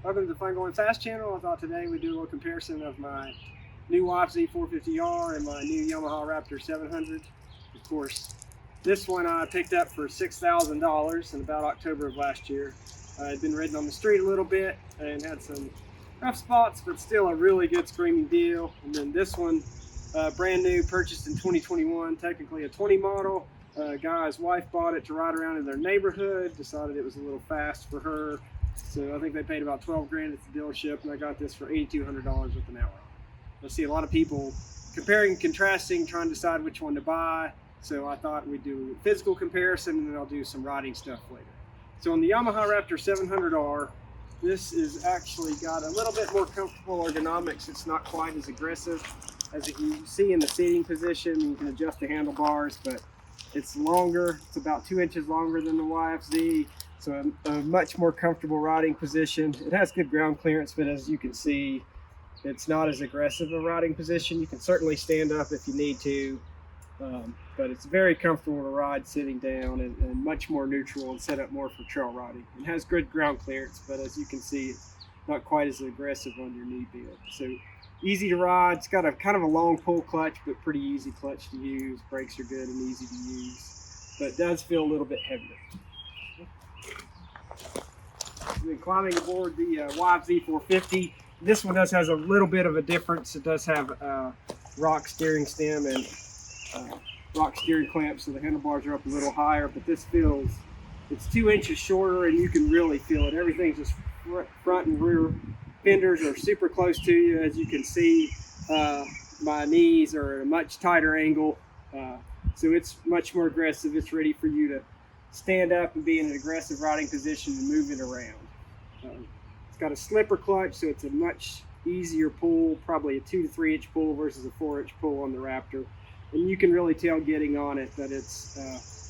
Welcome to the Fun Going Fast channel. I thought today we'd do a little comparison of my new YFZ 450R and my new Yamaha Raptor 700. Of course, this one I picked up for $6,000 in about October of last year. I'd been ridden on the street a little bit and had some rough spots, but still a really good screaming deal. And then this one, brand new, purchased in 2021, technically a 20 model. Guy's wife bought it to ride around in their neighborhood, decided it was a little fast for her. So I think they paid about 12 grand at the dealership, and I got this for $8,200 with an hour. I see a lot of people comparing and contrasting, trying to decide which one to buy. So I thought we'd do a physical comparison, and then I'll do some riding stuff later. So on the Yamaha Raptor 700R, this is actually got a little bit more comfortable ergonomics. It's not quite as aggressive. As you see in the seating position, you can adjust the handlebars, but it's longer. It's about 2 inches longer than the YFZ. So a much more comfortable riding position. It has good ground clearance, but as you can see, it's not as aggressive a riding position. You can certainly stand up if you need to, but it's very comfortable to ride sitting down and much more neutral and set up more for trail riding. It has good ground clearance, but as you can see, it's not quite as aggressive on your knee bend. So easy to ride. It's got a kind of a long pull clutch, but pretty easy clutch to use. Brakes are good and easy to use, but it does feel a little bit heavier. And then climbing aboard the YFZ 450, this one has a little bit of a difference. It does have a rock steering stem and rock steering clamps, so the handlebars are up a little higher, but this feels, it's 2 inches shorter and you can really feel it. Everything's just front and rear fenders are super close to you. As you can see, my knees are at a much tighter angle, so it's much more aggressive. It's ready for you to stand up and be in an aggressive riding position and move it around. It's got a slipper clutch, so it's a much easier pull, probably a 2 to 3 inch pull versus a 4 inch pull on the Raptor. And you can really tell getting on it that it's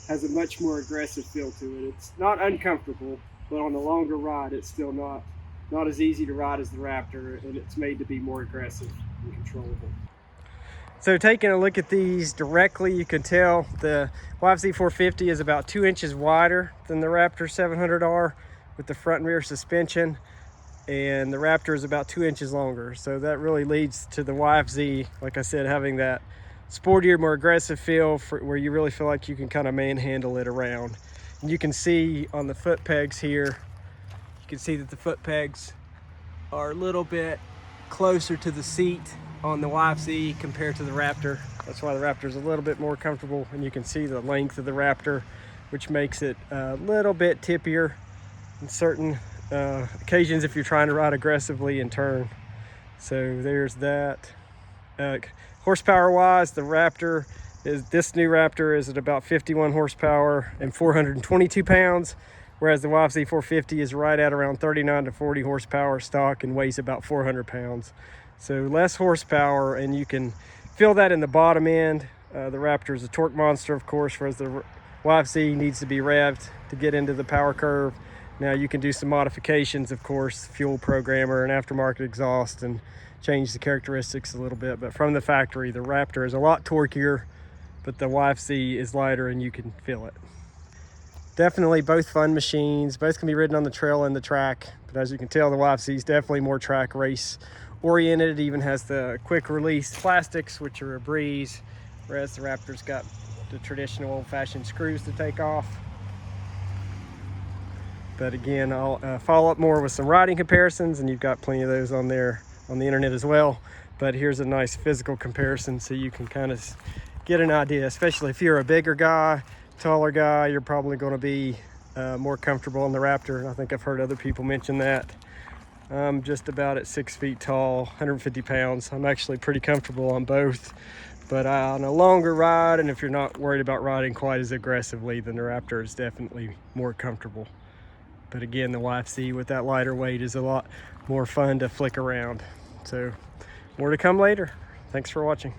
has a much more aggressive feel to it. It's not uncomfortable, but on the longer ride, it's still not as easy to ride as the Raptor, and it's made to be more aggressive and controllable. So taking a look at these directly, you can tell the YFZ 450 is about 2 inches wider than the Raptor 700R with the front and rear suspension, and the Raptor is about 2 inches longer. So that really leads to the YFZ, like I said, having that sportier, more aggressive feel where you really feel like you can kind of manhandle it around. And you can see on the foot pegs here, you can see that the foot pegs are a little bit closer to the seat on the YFZ compared to the Raptor. That's why the Raptor is a little bit more comfortable, and you can see the length of the Raptor, which makes it a little bit tippier in certain occasions if you're trying to ride aggressively and turn. So there's that. Horsepower wise, the Raptor this new Raptor is at about 51 horsepower and 422 pounds, whereas the YFZ 450 is right at around 39 to 40 horsepower stock and weighs about 400 pounds. So less horsepower, and you can feel that in the bottom end. The Raptor is a torque monster, of course, whereas the YFZ needs to be revved to get into the power curve. Now you can do some modifications, of course, fuel programmer and aftermarket exhaust, and change the characteristics a little bit. But from the factory, the Raptor is a lot torqueier, but the YFZ is lighter and you can feel it. Definitely both fun machines. Both can be ridden on the trail and the track, but as you can tell, the YFZ is definitely more track race oriented. It even has the quick release plastics, which are a breeze, whereas the Raptor's got the traditional old-fashioned screws to take off. But again, I'll follow up more with some riding comparisons, and you've got plenty of those on there on the internet as well. But here's a nice physical comparison so you can kind of get an idea, especially if you're a bigger guy, taller guy, you're probably going to be more comfortable on the Raptor. And I think I've heard other people mention that. I'm just about at 6 feet tall, 150 pounds. I'm actually pretty comfortable on both. But on a longer ride, and if you're not worried about riding quite as aggressively, then the Raptor is definitely more comfortable. But again, the YFZ with that lighter weight is a lot more fun to flick around. So more to come later. Thanks for watching.